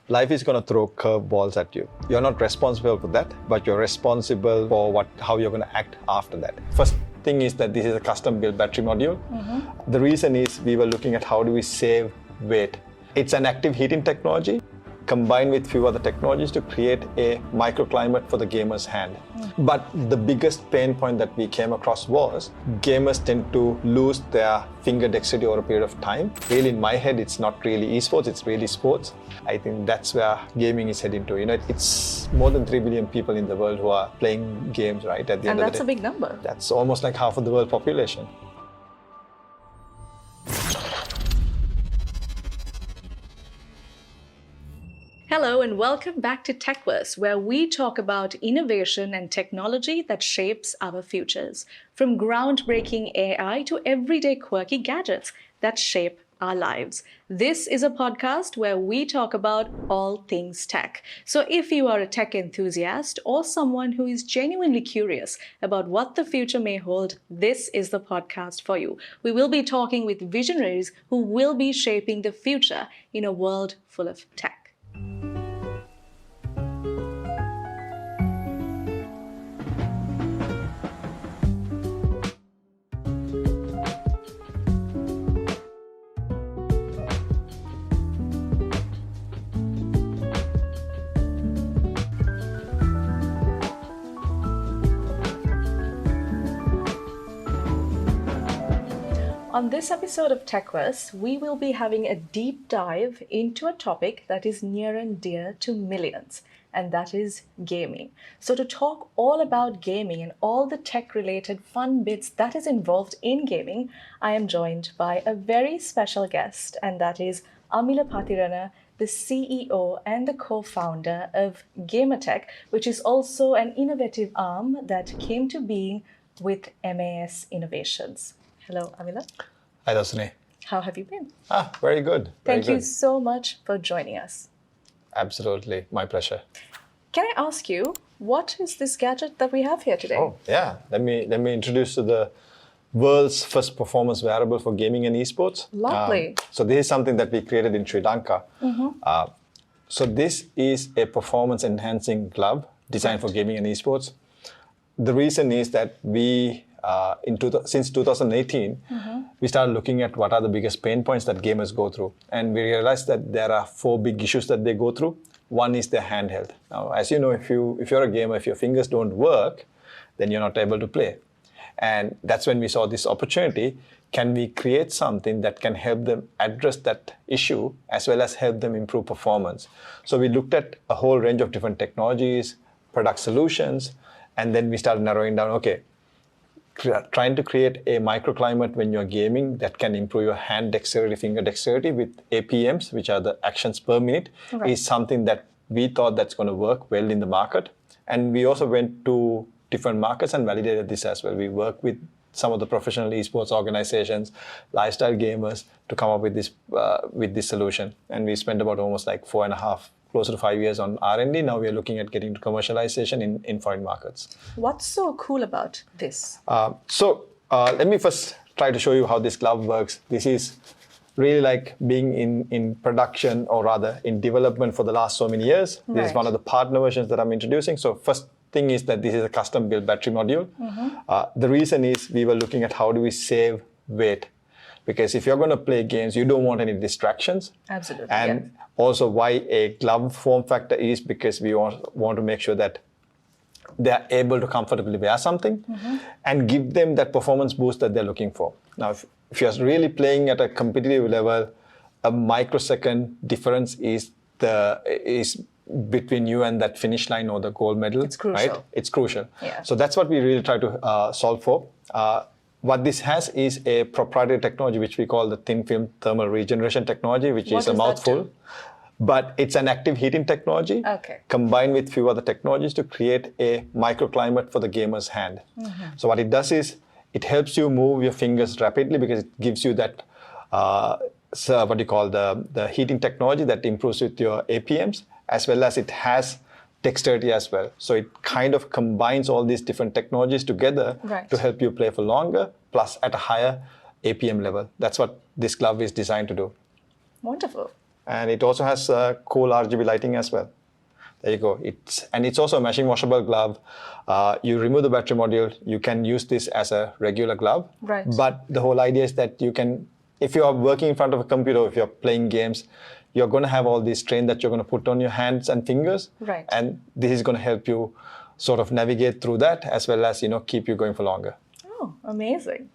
Life is going to throw curveballs at you. You're not responsible for that, but you're responsible for how you're going to act after that. First thing is that this is a custom-built battery module. The reason is we were looking at how do we save weight. It's an active heating technology combined with few other technologies to create a microclimate for the gamer's hand. But the biggest pain point that we came across was gamers tend to lose their finger dexterity over a period of time. Really, in my head, it's not really esports, it's really sports. I think that's where gaming is heading to. It's more than 3 billion people in the world who are playing games, right? At the end of the day. And that's a big number. That's almost like half of the world population. Hello and welcome back to TechVerse, where we talk about innovation and technology that shapes our futures. From groundbreaking AI to everyday quirky gadgets that shape our lives. This is a podcast where we talk about all things tech. So if you are a tech enthusiast or someone who is genuinely curious about what the future may hold, this is the podcast for you. We will be talking with visionaries who will be shaping the future in a world full of tech. On this episode of TechVerse, we will be having a deep dive into a topic that is near and dear to millions, and that is gaming. So to talk all about gaming and all the tech-related fun bits that is involved in gaming, I am joined by a very special guest, and that is Amila Pathirana, the CEO and the co-founder of GamerTech, which is also an innovative arm that came to being with MAS Innovations. Hello, Amila. Hi, Dasani. How have you been? Very good. Thank you so much for joining us. Absolutely. My pleasure. Can I ask you, what is this gadget that we have here today? Oh, yeah. Let me introduce you to the world's first performance wearable for gaming and esports. Lovely. So this is something that we created in Sri Lanka. So this is a performance enhancing glove designed for gaming and esports. The reason is that we since 2018, we started looking at what are the biggest pain points that gamers go through. And we realized that there are 4 big issues that they go through. One is their handheld. Now, as you know, if you're a gamer, if your fingers don't work, then you're not able to play. And that's when we saw this opportunity. Can we create something that can help them address that issue as well as help them improve performance? So we looked at a whole range of different technologies, product solutions, and then we started narrowing down, okay, trying to create a microclimate when you're gaming that can improve your hand dexterity, finger dexterity with APMs, which are the actions per minute, is something that we thought that's going to work well in the market. And we also went to different markets and validated this as well. We worked with some of the professional esports organizations, lifestyle gamers to come up with this solution. And we spent about almost like 4.5, closer to 5 years on R&D. Now we are looking at getting to commercialization in foreign markets. What's so cool about this? Let me first try to show you how this glove works. This is really like being in production, or rather in development for the last so many years. Right. This is one of the partner versions that I'm introducing. So first thing is that this is a custom-built battery module. The reason is we were looking at how do we save weight. Because if you're going to play games, you don't want any distractions. Absolutely. And also why a glove form factor is because we want to make sure that they're able to comfortably wear something and give them that performance boost that they're looking for. Now, if you're really playing at a competitive level, a microsecond difference is between you and that finish line or the gold medal. It's crucial. Right? It's crucial. Yeah. So that's what we really try to solve for. What this has is a proprietary technology, which we call the thin film thermal regeneration technology, which is a mouthful. But it's an active heating technology combined with few other technologies to create a microclimate for the gamer's hand. So what it does is it helps you move your fingers rapidly because it gives you that what you call the heating technology that improves with your APMs, as well as it has dexterity as well. So it kind of combines all these different technologies together to help you play for longer, plus at a higher APM level. That's what this glove is designed to do. Wonderful. and it also has cool RGB lighting as well. There you go. It's also a machine washable glove. You remove the battery module. You can use this as a regular glove. Right. But the whole idea is that you can, if you are working in front of a computer, if you're playing games, you're going to have all this strain that you're going to put on your hands and fingers. Right. And this is going to help you sort of navigate through that, as well as, keep you going for longer. Oh, amazing.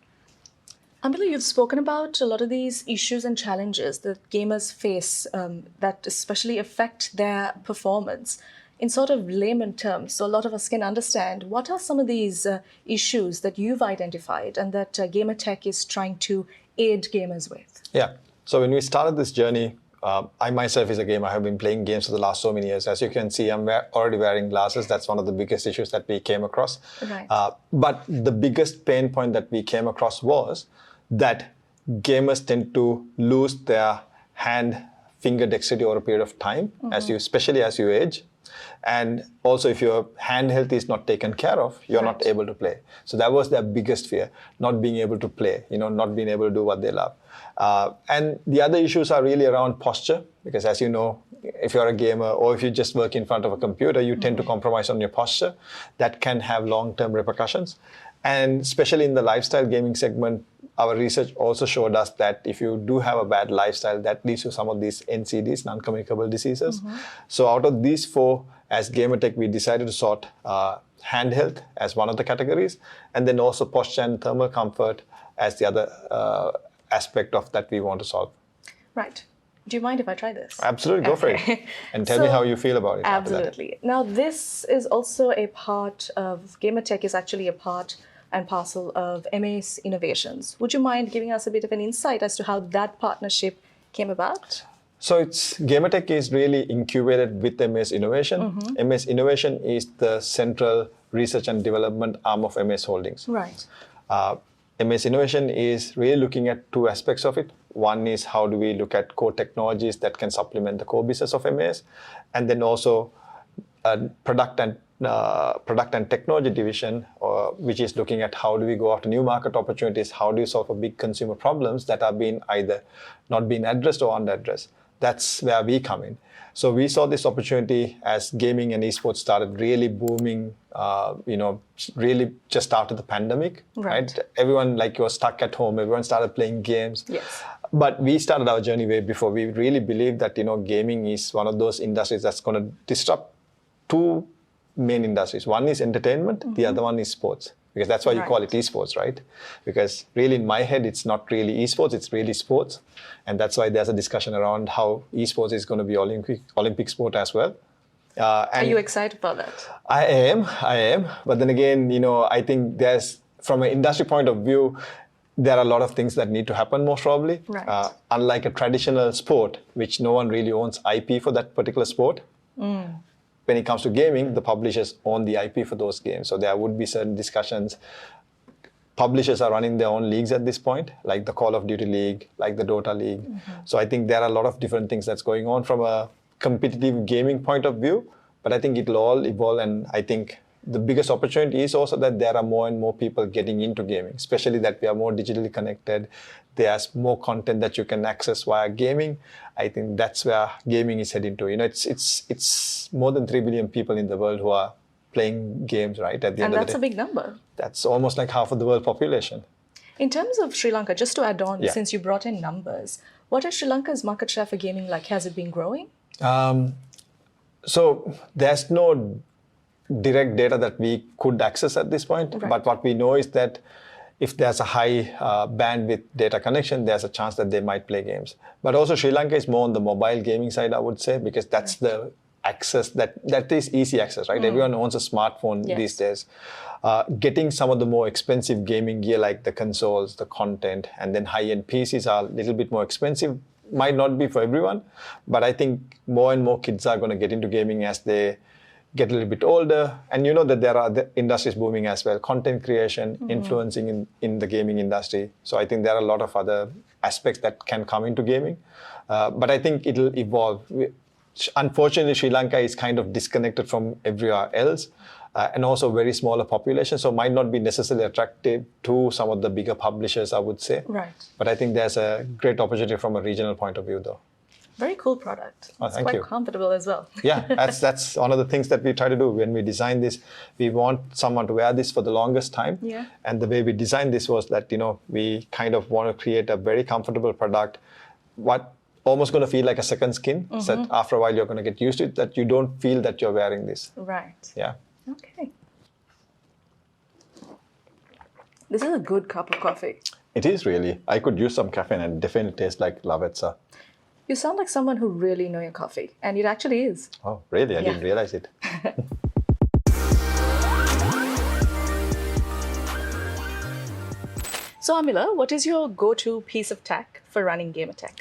Amila, you've spoken about a lot of these issues and challenges that gamers face that especially affect their performance. In sort of layman terms, so a lot of us can understand, what are some of these issues that you've identified and that GamerTech is trying to aid gamers with? Yeah. So when we started this journey, I myself is a gamer. I have been playing games for the last so many years. As you can see, I'm already wearing glasses. That's one of the biggest issues that we came across. Right. But the biggest pain point that we came across was that gamers tend to lose their hand finger dexterity over a period of time, especially as you age. And also, if your hand health is not taken care of, you're not able to play. So that was their biggest fear, not being able to play, not being able to do what they love. And the other issues are really around posture, because as you know, if you're a gamer or if you just work in front of a computer, you tend to compromise on your posture. That can have long-term repercussions. And especially in the lifestyle gaming segment, our research also showed us that if you do have a bad lifestyle, that leads to some of these NCDs, non-communicable diseases. So out of these four, as GamerTech, we decided to sort hand health as one of the categories, and then also posture and thermal comfort as the other aspect of that we want to solve. Right. Do you mind if I try this? Absolutely, go for it. And tell me how you feel about it. Absolutely. Now, this is also a part of, GamerTech is actually a part and parcel of MA's innovations. Would you mind giving us a bit of an insight as to how that partnership came about? So GamerTech is really incubated with MS Innovation. MS Innovation is the central research and development arm of MS Holdings. Right. MS Innovation is really looking at two aspects of it. One is how do we look at core technologies that can supplement the core business of MS, and then also product and technology division, which is looking at how do we go after new market opportunities, how do you solve for big consumer problems that are being either not being addressed or underaddressed. That's where we come in. So we saw this opportunity as gaming and esports started really booming, really just after the pandemic, right? Everyone was stuck at home, everyone started playing games. Yes. But we started our journey way before. We really believe that, gaming is one of those industries that's going to disrupt two main industries. One is entertainment, the other one is sports. Because that's why you call it esports, right? Because really in my head, it's not really esports, it's really sports. And that's why there's a discussion around how esports is going to be Olympic sport as well. Are you excited about that? I am. But then again, I think from an industry point of view, there are a lot of things that need to happen most probably. Right. Unlike a traditional sport, which no one really owns IP for that particular sport. When it comes to gaming, the publishers own the IP for those games. So there would be certain discussions. Publishers are running their own leagues at this point, like the Call of Duty League, like the Dota League. So I think there are a lot of different things that's going on from a competitive gaming point of view, but I think it'll all evolve. And I think the biggest opportunity is also that there are more and more people getting into gaming, especially that we are more digitally connected. There's more content that you can access via gaming. I think that's where gaming is heading to. It's more than 3 billion people in the world who are playing games, right? At the end of the day. And that's a big number. That's almost like half of the world population. In terms of Sri Lanka, just to add on, since you brought in numbers, what is Sri Lanka's market share for gaming like? Has it been growing? So there's no direct data that we could access at this point. Right. But what we know is that if there's a high bandwidth data connection, there's a chance that they might play games. But also Sri Lanka is more on the mobile gaming side, I would say, because that's the access that is easy access, right? Everyone owns a smartphone these days. Getting some of the more expensive gaming gear like the consoles, the content, and then high-end PCs are a little bit more expensive. Might not be for everyone, but I think more and more kids are going to get into gaming as they get a little bit older. And you know that there are the industries booming as well, content creation, influencing in the gaming industry. So I think there are a lot of other aspects that can come into gaming. But I think it'll evolve. Unfortunately, Sri Lanka is kind of disconnected from everywhere else. And also very smaller population, so might not be necessarily attractive to some of the bigger publishers, I would say. Right. But I think there's a great opportunity from a regional point of view, though. Very cool product. Oh, It's thank quite you. comfortable as well. Yeah, that's one of the things that we try to do when we design this. We want someone to wear this for the longest time. Yeah. And the way we designed this was that, we kind of want to create a very comfortable product, what almost going to feel like a second skin. So that after a while you're going to get used to it, that you don't feel that you're wearing this. Right. Yeah. Okay. This is a good cup of coffee. It is really. I could use some caffeine and it definitely tastes like Lavetsa. You sound like someone who really know your coffee, and it actually is. Oh, really? I Yeah. didn't realize it. So Amila, what is your go-to piece of tech for running GamerTech?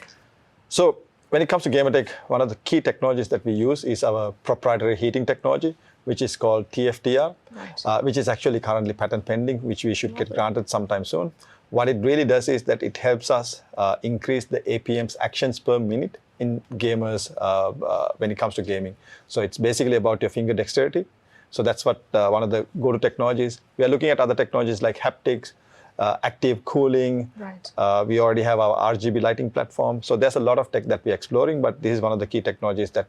So when it comes to GamerTech, one of the key technologies that we use is our proprietary heating technology, which is called TFTR, Right. which is actually currently patent pending, which we should get granted sometime soon. What it really does is that it helps us increase the APM's actions per minute in gamers when it comes to gaming. So it's basically about your finger dexterity. So that's what one of the go-to technologies. We are looking at other technologies like haptics, active cooling. Right. We already have our RGB lighting platform. So there's a lot of tech that we're exploring, but this is one of the key technologies that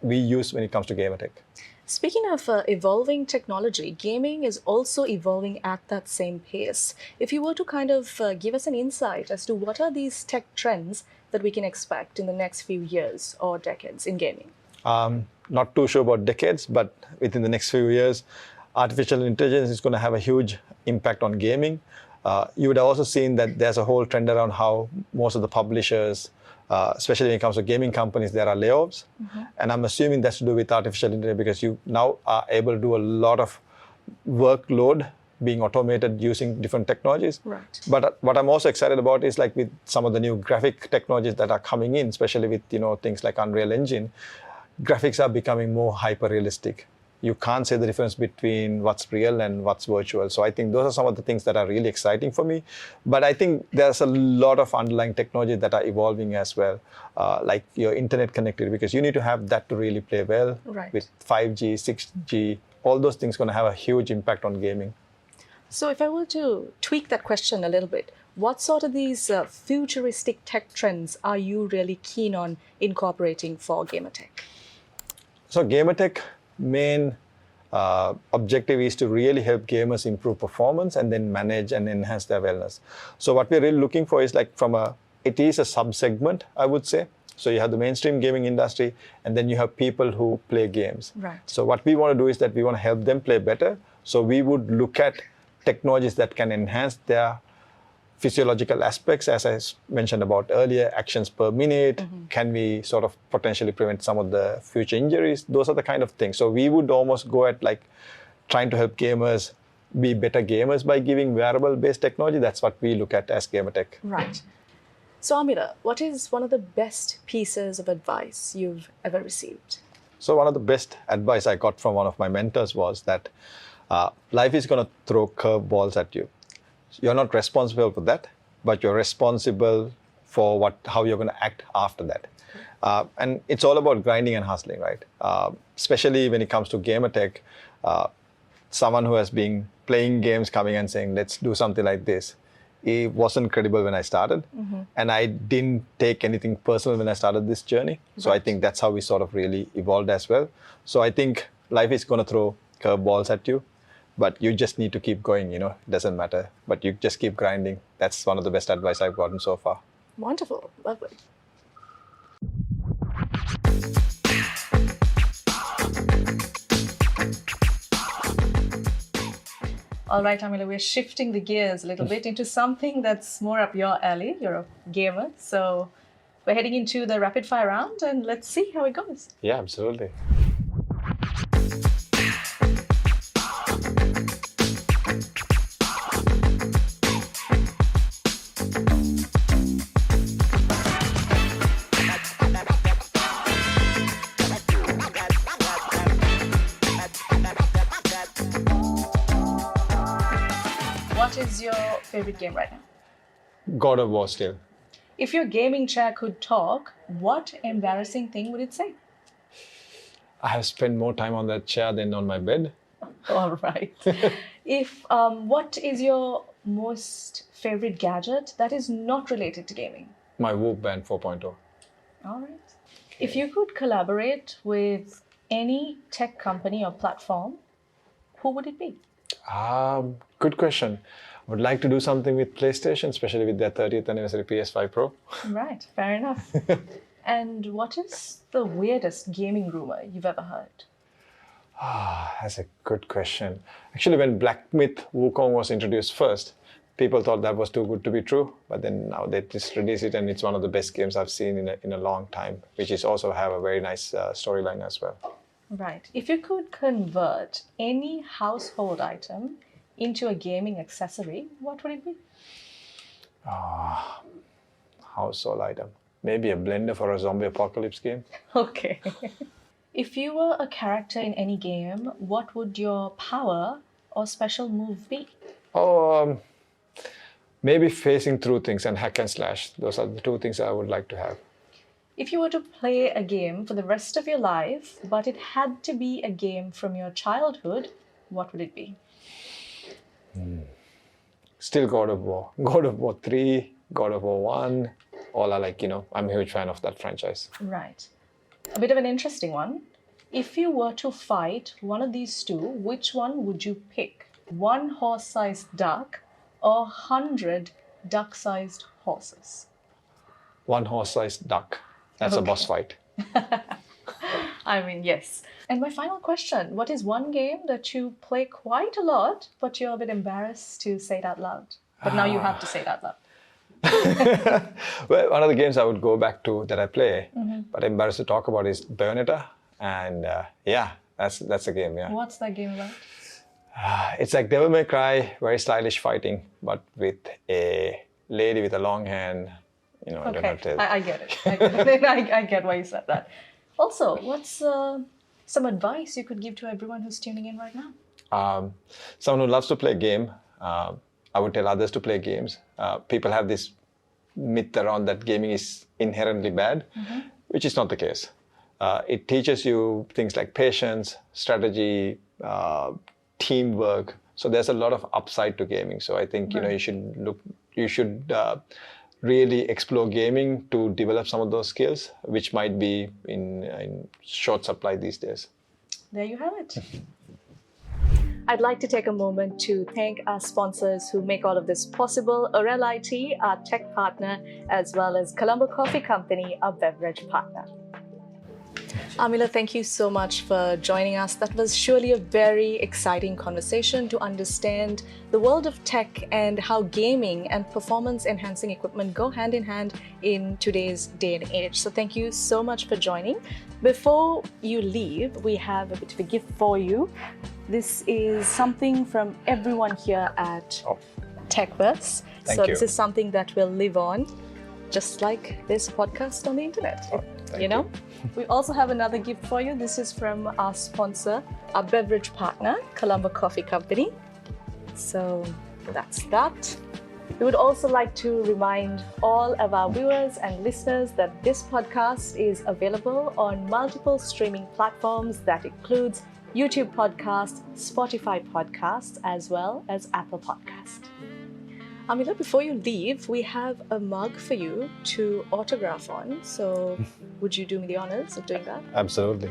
we use when it comes to GamerTech. Speaking of evolving technology, gaming is also evolving at that same pace. If you were to kind of give us an insight as to what are these tech trends that we can expect in the next few years or decades in gaming? Not too sure about decades, but within the next few years, artificial intelligence is going to have a huge impact on gaming. You would have also seen that there's a whole trend around how most of the publishers, especially when it comes to gaming companies, there are layoffs. And I'm assuming that's to do with artificial intelligence because you now are able to do a lot of workload being automated using different technologies. Right. But what I'm also excited about is like with some of the new graphic technologies that are coming in, especially with things like Unreal Engine, graphics are becoming more hyper realistic. You can't say the difference between what's real and what's virtual. So I think those are some of the things that are really exciting for me. But I think there's a lot of underlying technology that are evolving as well, like your internet connectivity, because you need to have that to really play well. Right. With 5G, 6G, all those things going to have a huge impact on gaming. So if I were to tweak that question a little bit, what sort of these futuristic tech trends are you really keen on incorporating for GamerTech? So GamerTech main objective is to really help gamers improve performance and then manage and enhance their wellness. So what we're really looking for is like it is a sub-segment, I would say. So you have the mainstream gaming industry, and then you have people who play games. Right. So what we want to do is that we want to help them play better. So we would look at technologies that can enhance their physiological aspects, as I mentioned about earlier, actions per minute. Can we sort of potentially prevent some of the future injuries? Those are the kind of things. So we would almost go at like trying to help gamers be better gamers by giving wearable-based technology. That's what we look at as GamerTech. Right. So Amila, what is one of the best pieces of advice you've ever received? So one of the best advice I got from one of my mentors was that life is going to throw curveballs at you. You're not responsible for that, but you're responsible for how you're going to act after that. And it's all about grinding and hustling, right? Especially when it comes to GamerTech, someone who has been playing games coming and saying, let's do something like this. It wasn't credible when I started. And I didn't take anything personal when I started this journey. So I think that's how we sort of really evolved as well. So I think life is going to throw curveballs at you. But you just need to keep going, it doesn't matter. But you just keep grinding. That's one of the best advice I've gotten so far. Wonderful. Lovely. All right, Amila, we're shifting the gears a little bit into something that's more up your alley. You're a gamer. So we're heading into the rapid fire round and let's see how it goes. Yeah, absolutely. What is your favorite game right now? God of War still. If your gaming chair could talk, what embarrassing thing would it say? I have spent more time on that chair than on my bed. All right. What is your most favorite gadget that is not related to gaming? My Whoop Band 4.0. All right. If you could collaborate with any tech company or platform, who would it be? Good question. I would like to do something with PlayStation, especially with their 30th anniversary PS5 Pro. Right, fair enough. And what is the weirdest gaming rumor you've ever heard? That's a good question. Actually, when Black Myth Wukong was introduced first, people thought that was too good to be true. But then now they just released it, and it's one of the best games I've seen in a long time, which is also have a very nice storyline as well. Right. If you could convert any household item into a gaming accessory, what would it be? Household item. Maybe a blender for a zombie apocalypse game. Okay. If you were a character in any game, what would your power or special move be? Maybe facing through things and hack and slash. Those are the two things I would like to have. If you were to play a game for the rest of your life, but it had to be a game from your childhood, what would it be? Still God of War. God of War 3, God of War 1. All are I'm a huge fan of that franchise. Right. A bit of an interesting one. If you were to fight one of these two, which one would you pick? 1 horse-sized duck or 100 duck-sized horses? 1 horse-sized duck. That's a boss fight. I mean, yes. And my final question, what is one game that you play quite a lot, but you're a bit embarrassed to say it out loud? But now you have to say it out loud. Well, one of the games I would go back to that I play, but I'm embarrassed to talk about, is Bayonetta. And that's a game, yeah. What's that game about? It's like Devil May Cry, very stylish fighting, but with a lady with a long hand. I don't have to... I get it. I get why you said that. Also, what's some advice you could give to everyone who's tuning in right now? Someone who loves to play a game, I would tell others to play games. People have this myth around that gaming is inherently bad, which is not the case. It teaches you things like patience, strategy, teamwork. So there's a lot of upside to gaming. So I think you should really explore gaming to develop some of those skills, which might be in short supply these days. There you have it. I'd like to take a moment to thank our sponsors who make all of this possible, Aurel IT, our tech partner, as well as Colombo Coffee Company, our beverage partner. Amila, thank you so much for joining us. That was surely a very exciting conversation to understand the world of tech and how gaming and performance-enhancing equipment go hand in hand in today's day and age. So thank you so much for joining. Before you leave, we have a bit of a gift for you. This is something from everyone here at TechVerse. Thank you. This is something that will live on, just like this podcast on the internet. Thank you. We also have another gift for you. This is from our sponsor, our beverage partner, Colombo Coffee Company. So that's that. We would also like to remind all of our viewers and listeners that this podcast is available on multiple streaming platforms. That includes YouTube Podcasts, Spotify Podcasts, as well as Apple Podcasts. Amila, before you leave, we have a mug for you to autograph on. So would you do me the honors of doing that? Absolutely.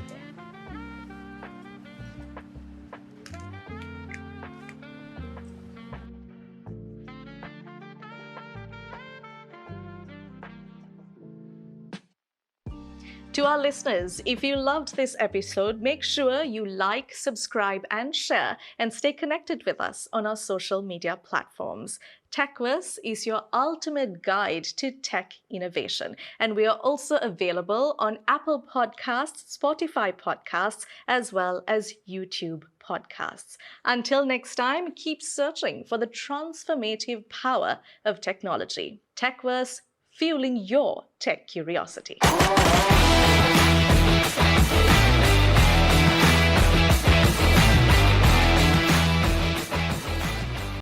To our listeners, if you loved this episode, make sure you like, subscribe, and share, and stay connected with us on our social media platforms. TechVerse is your ultimate guide to tech innovation, and we are also available on Apple Podcasts, Spotify Podcasts, as well as YouTube Podcasts. Until next time, keep searching for the transformative power of technology. TechVerse, fueling your tech curiosity.